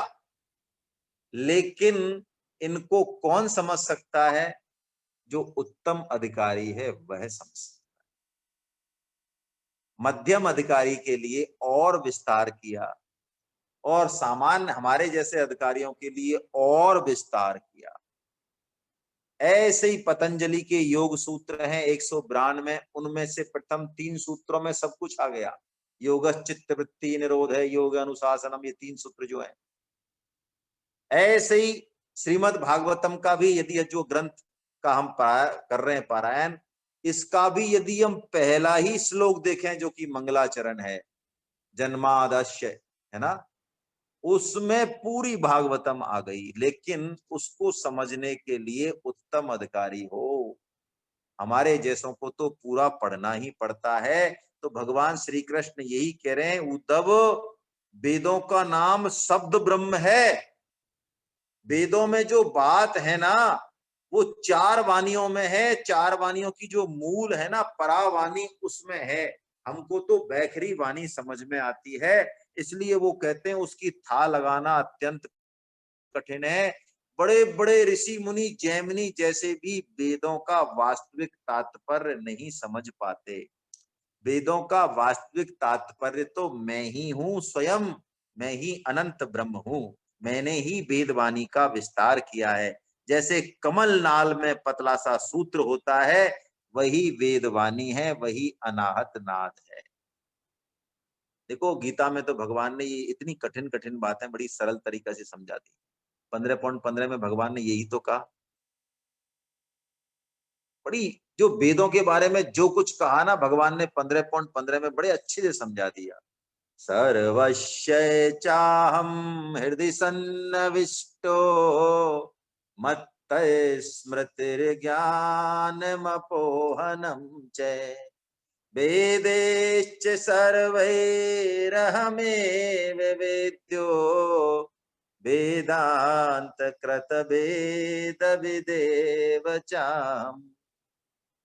लेकिन इनको कौन समझ सकता है? जो उत्तम अधिकारी है वह समझ सकता है। मध्यम अधिकारी के लिए और विस्तार किया, और सामान्य हमारे जैसे अधिकारियों के लिए और विस्तार किया। ऐसे ही पतंजलि के योग सूत्र हैं 192, उनमें से प्रथम 3 सूत्रों में सब कुछ आ गया। योग चित्त वृत्ति निरोध है, योग अनुशासनम, ये 3 सूत्र जो है। ऐसे ही श्रीमद् भागवतम का भी, यदि जो ग्रंथ का हम कर रहे हैं पारायण, इसका भी यदि हम पहला ही श्लोक देखें जो कि मंगलाचरण है, जन्मादश्य, है ना, उसमें पूरी भागवतम आ गई। लेकिन उसको समझने के लिए उत्तम अधिकारी हो, हमारे जैसों को तो पूरा पढ़ना ही पड़ता है। तो भगवान श्री कृष्ण यही कह रहे हैं, उद्धव, वेदों का नाम शब्द ब्रह्म है। वेदों में जो बात है ना, वो 4 वाणियों में है। 4 वाणियों की जो मूल है ना, परावाणी, उसमें है। हमको तो बैखरी वाणी समझ में आती है, इसलिए वो कहते हैं उसकी था लगाना अत्यंत कठिन है। बड़े बड़े ऋषि मुनि, जैमिनी जैसे भी वेदों का वास्तविक तात्पर्य नहीं समझ पाते। वेदों का वास्तविक तात्पर्य तो मैं ही हूं स्वयं, मैं ही अनंत ब्रह्म हूं। मैंने ही वेदवाणी का विस्तार किया है। जैसे कमल नाल में पतला सा सूत्र होता है, वही वेदवाणी है, वही अनाहत नाद है। देखो गीता में तो भगवान ने ये इतनी कठिन कठिन बातें बड़ी सरल तरीके से समझा दी। 15.15 में भगवान ने यही तो कहा। बड़ी, जो वेदों के बारे में जो कुछ कहा ना भगवान ने 15.15 में बड़े अच्छे से समझा दिया। सर्वस्य चाहम हृदि सन्निविष्टो मत्तः स्मृतिर्ज्ञानमपोहनं च वेदैश्च सर्वैरहमेव वेद्यो वेदांत कृत वेद विदेव चाम।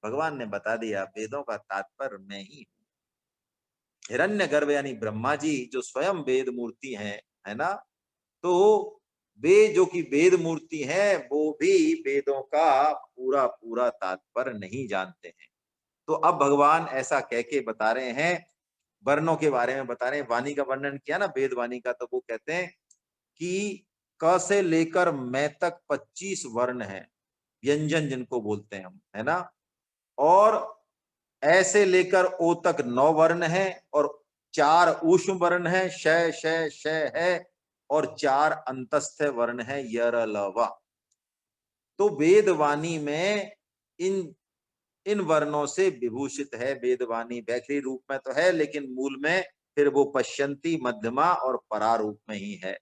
भगवान ने बता दिया वेदों का तात्पर्य मैं ही हूं। हिरण्यगर्भ यानी ब्रह्मा जी जो स्वयं वेद मूर्ति हैं, है ना, तो वे जो कि वेद मूर्ति हैं, वो भी वेदों का पूरा पूरा तात्पर्य नहीं जानते हैं। तो अब भगवान ऐसा कह के बता रहे हैं, वर्णों के बारे में बता रहे हैं। वाणी का वर्णन किया ना वेद वाणी का, तो वो कहते हैं कि क से लेकर मैं तक 25 वर्ण है, व्यंजन जिनको बोलते हैं हम, है ना। और ऐसे लेकर ओ तक 9 वर्ण है, और 4 ऊष्म वर्ण है, श श श है, और 4 अंतस्थ वर्ण है, यर ल व। तो वेदवाणी में इन इन वर्णों से विभूषित है वेदवाणी। वैखरी रूप में तो है, लेकिन मूल में फिर वो पश्यंती, मध्यमा और परा रूप में ही है।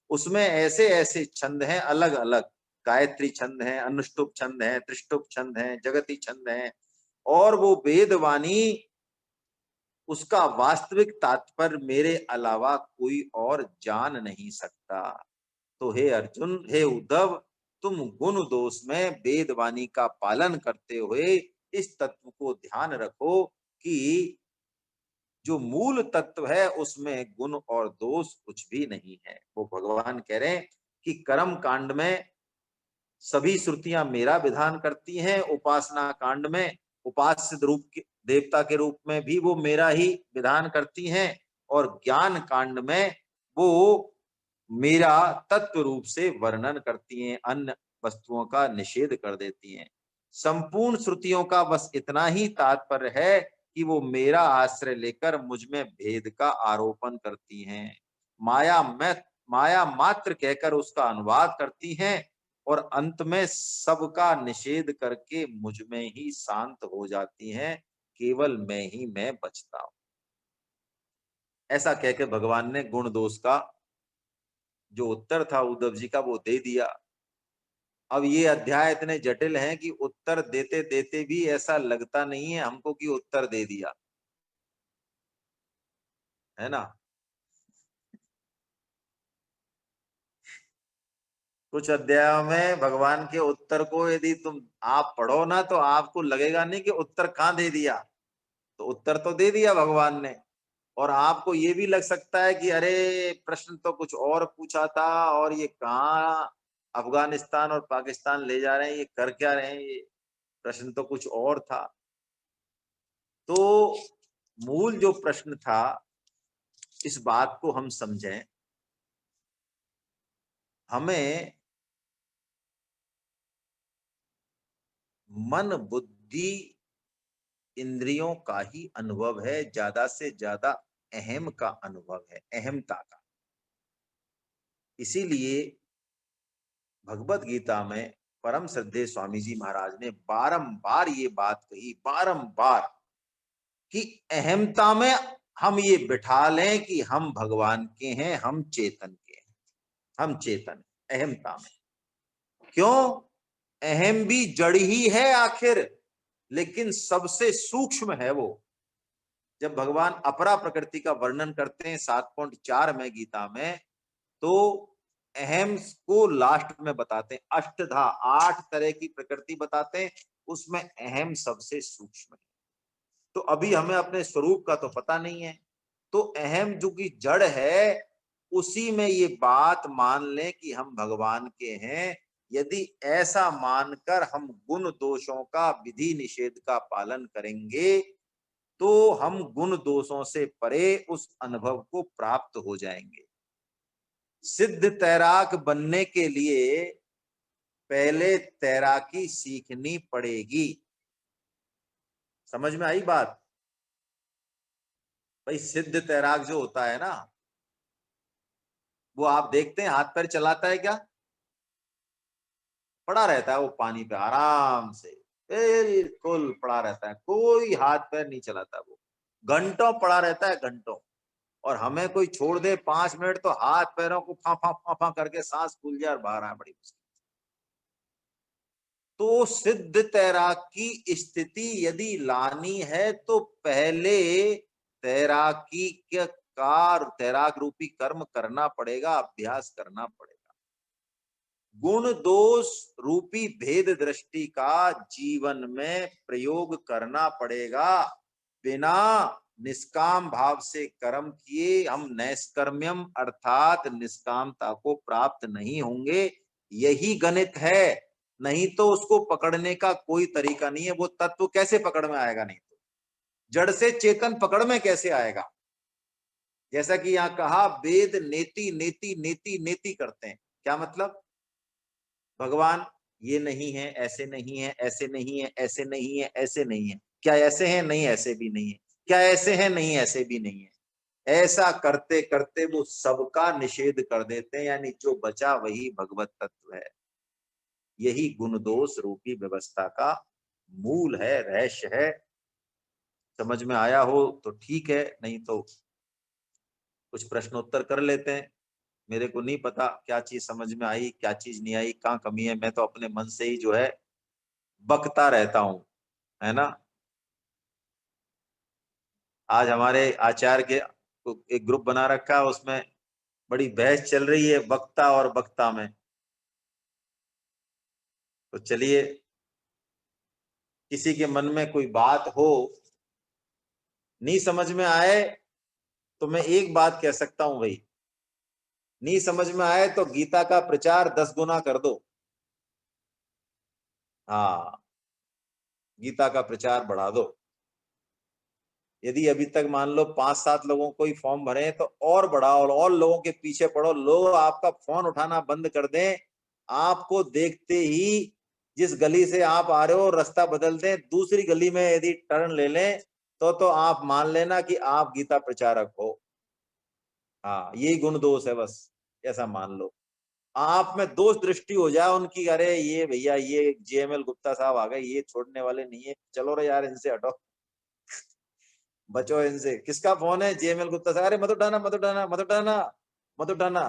उसमें ऐसे ऐसे छंद हैं अलग अलग, गायत्री छंद है, अनुष्टुप छंद है, त्रिष्टुप छंद है, जगती छंद है। और वो वेदवाणी उसका वास्तविक तात्पर्य मेरे अलावा कोई और जान नहीं सकता। तो हे अर्जुन, हे उद्धव, तुम गुण दोष में वेद वाणी का पालन करते हुए इस तत्व को ध्यान रखो कि जो मूल तत्व है उसमें गुण और दोष कुछ भी नहीं है। वो भगवान कह रहे हैं कि कर्म कांड में सभी श्रुतियां मेरा विधान करती हैं, उपासना कांड में उपास्य रूप देवता के रूप में भी वो मेरा ही विधान करती हैं, और ज्ञान कांड में वो मेरा तत्व रूप से वर्णन करती हैं, अन्य वस्तुओं का निषेध कर देती हैं। संपूर्ण श्रुतियों का बस इतना ही तात्पर्य है कि वो मेरा आश्रय लेकर मुझ में भेद का आरोपण करती हैं, माया मात्र कहकर उसका अनुवाद करती हैं, और अंत में सबका निषेध करके मुझ में ही शांत हो जाती हैं। केवल मैं बचता हूं। ऐसा कहकर भगवान ने गुण दोष का जो उत्तर था उद्धव जी का वो दे दिया। अब ये अध्याय इतने जटिल हैं कि उत्तर देते देते भी ऐसा लगता नहीं है हमको कि उत्तर दे दिया, है ना। कुछ अध्यायों में भगवान के उत्तर को यदि तुम आप पढ़ो ना तो आपको लगेगा नहीं कि उत्तर कहाँ दे दिया, तो उत्तर तो दे दिया भगवान ने। और आपको ये भी लग सकता है कि अरे प्रश्न तो कुछ और पूछा था, और ये कहाँ अफगानिस्तान और पाकिस्तान ले जा रहे हैं, ये कर क्या रहे हैं, ये प्रश्न तो कुछ और था। तो मूल जो प्रश्न था, इस बात को हम समझें, हमें मन बुद्धि इंद्रियों का ही अनुभव है, ज्यादा से ज्यादा अहम का अनुभव है, अहमता का। इसीलिए भगवत गीता में परम श्रद्धेय स्वामी जी महाराज ने बारंबार ये बात कही, बारंबार, कि अहमता में हम ये बिठा लें कि हम भगवान के हैं, हम चेतन के हैं, हम चेतन, अहमता में। क्यों? अहम भी जड़ ही है आखिर, लेकिन सबसे सूक्ष्म है वो। जब भगवान अपरा प्रकृति का वर्णन करते हैं 7.4 में गीता में, तो अहम को लास्ट में बताते हैं, अष्टधा 8 तरह की प्रकृति बताते हैं, उसमें अहम सबसे सूक्ष्म है। तो अभी हमें अपने स्वरूप का तो पता नहीं है, तो अहम जो कि जड़ है उसी में ये बात मान लें कि हम भगवान के हैं। यदि ऐसा मानकर हम गुण दोषों का विधि निषेध का पालन करेंगे तो हम गुण दोषों से परे उस अनुभव को प्राप्त हो जाएंगे। सिद्ध तैराक बनने के लिए पहले तैराकी सीखनी पड़ेगी। समझ में आई बात? भाई सिद्ध तैराक जो होता है ना, वो आप देखते हैं हाथ पैर चलाता है क्या? पड़ा रहता है वो पानी पे आराम से, बिल्कुल पड़ा रहता है, कोई हाथ पैर नहीं चलाता, वो घंटों पड़ा रहता है, घंटों। और हमें कोई छोड़ दे 5 मिनट तो हाथ पैरों को फाफा फाफा करके सांस फूल जाए और बाहर आए, बड़ी मुश्किल। तो सिद्ध तैराकी स्थिति यदि लानी है तो पहले तैराकी के कार तैराक रूपी कर्म करना पड़ेगा, अभ्यास करना पड़ेगा। गुण दोष रूपी भेद दृष्टि का जीवन में प्रयोग करना पड़ेगा। बिना निष्काम भाव से कर्म किए हम नैष्कर्म्यम अर्थात निष्कामता को प्राप्त नहीं होंगे। यही गणित है, नहीं तो उसको पकड़ने का कोई तरीका नहीं है। वो तत्व कैसे पकड़ में आएगा? नहीं तो जड़ से चेतन पकड़ में कैसे आएगा? जैसा कि यहाँ कहा, वेद नेति नेति नेति नेति करते हैं। क्या मतलब? भगवान ये नहीं है, ऐसे नहीं है, ऐसे नहीं है, ऐसे नहीं है, ऐसे नहीं है। क्या ऐसे हैं? नहीं, ऐसे भी नहीं है। क्या ऐसे हैं? नहीं, ऐसे भी नहीं है। ऐसा करते करते वो सबका निषेध कर देते हैं, यानी जो बचा वही भगवत तत्व है। यही गुण दोष रूपी व्यवस्था का मूल है, रहस्य है। समझ में आया हो तो ठीक है, नहीं तो कुछ प्रश्नोत्तर कर लेते हैं। मेरे को नहीं पता क्या चीज समझ में आई, क्या चीज नहीं आई, कहाँ कमी है। मैं तो अपने मन से ही जो है बकता रहता हूँ, है ना। आज हमारे आचार्य के एक ग्रुप बना रखा है, उसमें बड़ी बहस चल रही है वक्ता और वक्ता में। तो चलिए, किसी के मन में कोई बात हो, नहीं समझ में आए, तो मैं एक बात कह सकता हूं भाई, नहीं समझ में आए तो गीता का प्रचार 10 गुना कर दो। हाँ, गीता का प्रचार बढ़ा दो। यदि अभी तक मान लो 5-7 लोगों को ही फॉर्म भरे हैं, तो और बढ़ाओ और लोगों के पीछे पड़ो। लोग आपका फोन उठाना बंद कर दें, आपको देखते ही जिस गली से आप आ रहे हो रास्ता बदल दें, दूसरी गली में यदि टर्न ले लें, तो आप मान लेना कि आप गीता प्रचारक हो। हाँ, यही गुण दोष है बस, ऐसा मान लो। आप में दोष दृष्टि हो जाए उनकी, अरे ये भैया ये जेएमएल गुप्ता साहब आ गए, ये छोड़ने वाले नहीं है, चलो रे यार इनसे हटो, बचो इनसे। किसका फोन है? जेएमएल गुप्ता साहब। अरे मत उठाना मत उठाना मत उठाना मत उठाना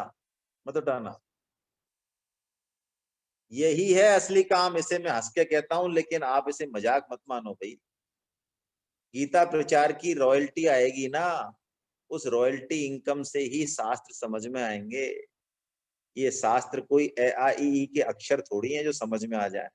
मत उठाना। यही है असली काम, इसे मैं हंस के कहता हूं, लेकिन आप इसे मजाक मत मानो भाई। गीता प्रचार की रॉयल्टी आएगी ना, उस रॉयल्टी इनकम से ही शास्त्र समझ में आएंगे। ये शास्त्र कोई ए आ ई ई के अक्षर थोड़ी हैं जो समझ में आ जाए।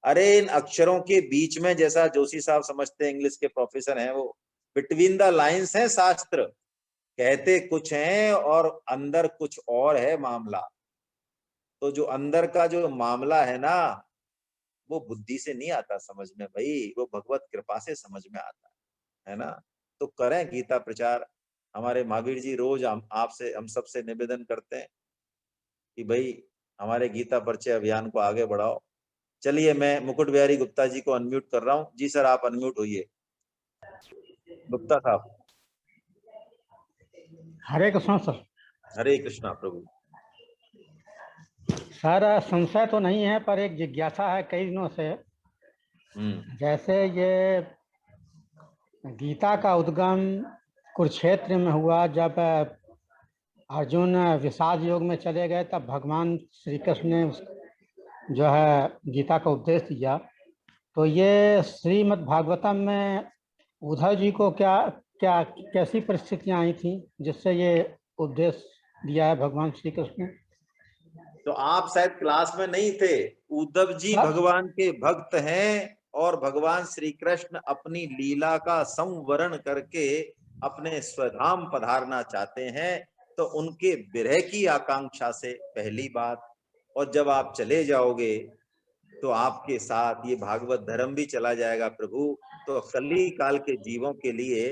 अरे इन अक्षरों के बीच में, जैसा जोशी साहब समझते हैं, इंग्लिश के प्रोफेसर हैं वो, बिटवीन द लाइंस है शास्त्र। कहते कुछ हैं और अंदर कुछ और है मामला। तो जो अंदर का जो मामला है ना, वो बुद्धि से नहीं आता समझ में भाई, वो भगवत कृपा से समझ में आता है ना। तो करें गीता प्रचार। हमारे महावीर जी रोज आपसे हम सबसे निवेदन करते हैं कि भाई हमारे गीता परिचय अभियान को आगे बढ़ाओ। चलिए, मैं मुकुट बिहारी गुप्ता जी को अनम्यूट कर रहा हूँ। जी सर, आप अनम्यूट होइए। गुप्ता साहब। हरे कृष्ण सर। हरे कृष्णा प्रभु। सर संशय तो नहीं है, पर एक जिज्ञासा है कई दिनों से। जैसे ये गीता का उद्गम कुरुक्षेत्र में हुआ, जब अर्जुन विषाद योग में चले गए, तब भगवान श्री कृष्ण ने जो है गीता का उपदेश दिया। तो ये श्रीमद् भागवतम में उद्धव जी को क्या क्या कैसी परिस्थितियां आई थी जिससे ये उपदेश दिया है भगवान श्री कृष्ण ने? तो आप शायद क्लास में नहीं थे। उद्धव जी सर, भगवान के भक्त हैं, और भगवान श्री कृष्ण अपनी लीला का संवरण करके अपने स्वधाम पधारना चाहते हैं। तो उनके विरह की आकांक्षा से पहली बात, और जब आप चले जाओगे तो आपके साथ ये भागवत धर्म भी चला जाएगा प्रभु। तो कली काल के जीवों के लिए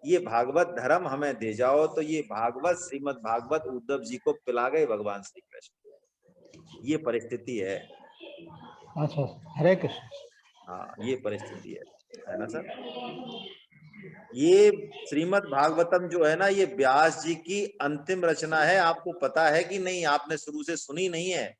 ये भागवत धर्म हमें दे जाओ। तो ये भागवत श्रीमद् भागवत उद्धव जी को पिला गए भगवान श्री कृष्ण। ये परिस्थिति है। अच्छा, हरे कृष्ण। हाँ, ये परिस्थिति है ना सर। ये श्रीमद् भागवतम जो है ना, ये व्यास जी की अंतिम रचना है। आपको पता है कि नहीं? आपने शुरू से सुनी नहीं है?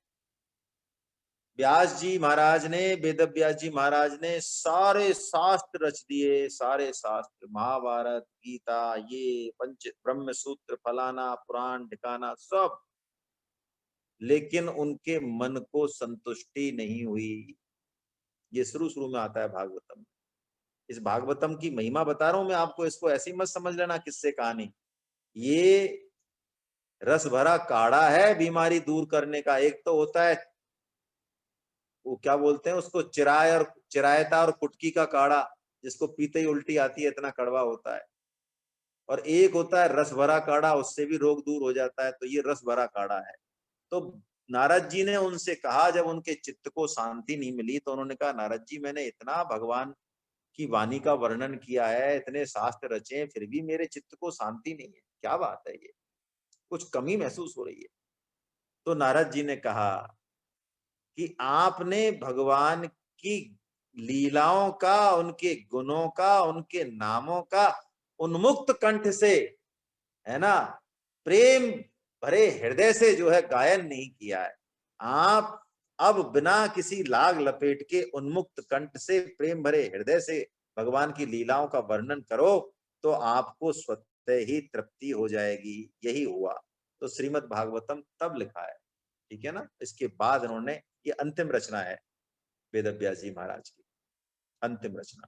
व्यास जी महाराज ने, वेद व्यास जी महाराज ने सारे शास्त्र रच दिए, सारे शास्त्र, महाभारत, गीता, ये पंच ब्रह्म सूत्र, फलाना पुराण ठिकाना सब। लेकिन उनके मन को संतुष्टि नहीं हुई। ये शुरू शुरू में आता है भागवतम। इस भागवतम की महिमा बता रहा हूं मैं आपको, इसको ऐसी मत समझ लेना किससे कहानी। ये रस भरा काढ़ा है बीमारी दूर करने का। एक तो होता है वो क्या बोलते हैं उसको, चिरायता और कुटकी का काढ़ा, जिसको पीते ही उल्टी आती है, इतना कड़वा होता है। और एक होता है रस भरा काढ़ा, उससे भी रोग दूर हो जाता है। तो ये रस भरा काढ़ा है। तो नारद जी ने उनसे कहा, जब उनके चित्त को शांति नहीं मिली, तो उन्होंने कहा, नारद जी मैंने इतना भगवान की वाणी का वर्णन किया है, इतने शास्त्र रचे, फिर भी मेरे चित्त को शांति नहीं है। क्या बात है? ये कुछ कमी महसूस हो रही है। तो नारद जी ने कहा कि आपने भगवान की लीलाओं का, उनके गुणों का, उनके नामों का उन्मुक्त कंठ से, है ना, प्रेम भरे हृदय से जो है गायन नहीं किया है। आप अब बिना किसी लाग लपेट के उन्मुक्त कंठ से, प्रेम भरे हृदय से भगवान की लीलाओं का वर्णन करो, तो आपको स्वतः ही तृप्ति हो जाएगी। यही हुआ। तो श्रीमद् भागवतम तब लिखा है, ठीक है ना। इसके बाद उन्होंने, ये अंतिम रचना है वेद व्यास जी महाराज की, अंतिम रचना।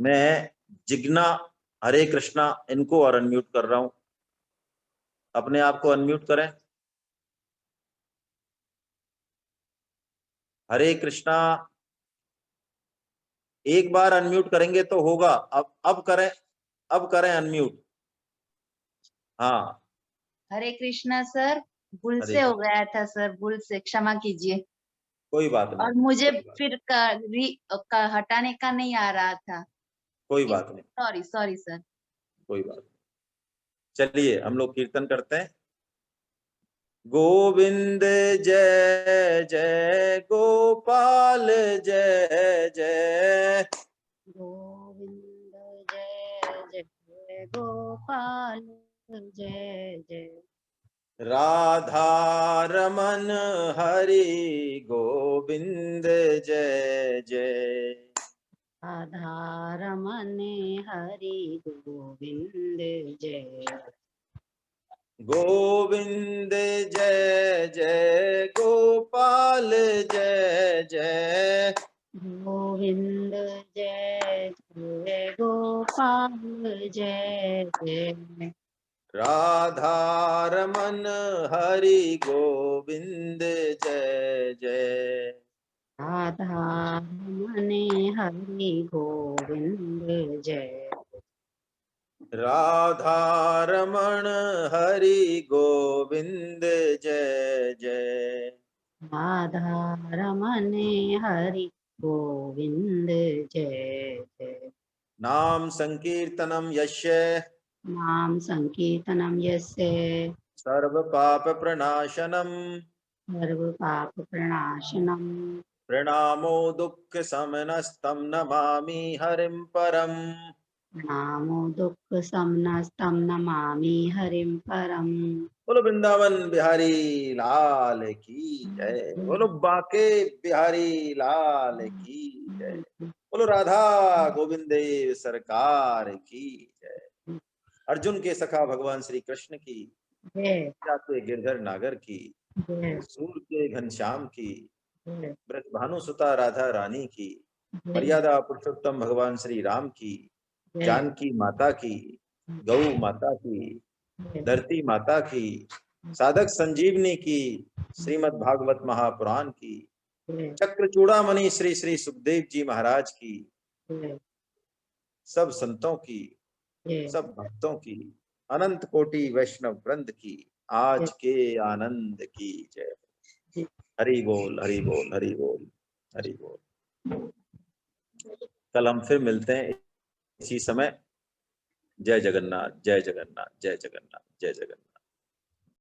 मैं जिग्ना, हरे कृष्णा, इनको और अनम्यूट कर रहा हूं। अपने आप को अनम्यूट करें। हरे कृष्णा, एक बार अनम्यूट करेंगे तो होगा। अब करें, अब करें अनम्यूट। हाँ, हरे कृष्णा सर, भूल हरे से हो कृष्णा। गया था सर, भूल से, क्षमा कीजिए। कोई बात नहीं, और मुझे कोई बात, फिर हटाने का नहीं आ रहा था। कोई बात नहीं, सॉरी सॉरी सर। कोई बात नहीं। चलिए हम लोग कीर्तन करते हैं। गोविंद जय जय गोपाल जय जय, गोविंद जय जय गोपाल जय जय, राधा रमन हरि गोविंद जय जय, राधा रमन हरि गोविंद जय, गोविंद जय जय गोपाल जय जय, गोविंद जय जय गोपाल जय जय, राधा रमन हरि गोविंद जय जय, राधा रमन हरि गोविंद जय, राधा रमण हरि गोविंद जय जय, राधा रमन हरि गोविंद जय जय, नाम संकीर्तनम यस्य नाम संकीर्तनम यस्य सर्व पाप प्रणाशनम, सर्व पाप प्रणाशनम, प्रणामो दुःख समनस्तं नमामि हरिं परम। प्रणामो दुःख समनस्तं नमामि हरिं परम। बोलो वृंदावन बिहारी लाल की जय, बोलो बांके बिहारी लाल की जय, बोलो राधा गोविंदे सरकार की जय, अर्जुन के सखा भगवान श्री कृष्ण की, जय जाते गिरधर नागर की, जय सूर के घनश्याम की, जय ब्रज भानुसुता राधा रानी की, जय मर्यादा पुरुषोत्तम भगवान श्री राम की, जय जानकी माता की, गौ माता की, धरती माता की, साधक संजीवनी की, श्रीमद् भागवत महापुराण की, जय चक्र चूड़ामणि श्री श्री सुखदेव जी महाराज की, जय सब संतों की, जय सब भक्तों की, अनंत कोटि वैष्णव वृंद की आज के आनंद की जय। जय। हरि बोल, हरि बोल, हरि बोल, हरि बोल। कल हम फिर मिलते हैं इसी समय। जय जगन्नाथ, जय जगन्नाथ, जय जगन्नाथ, जय जगन्नाथ।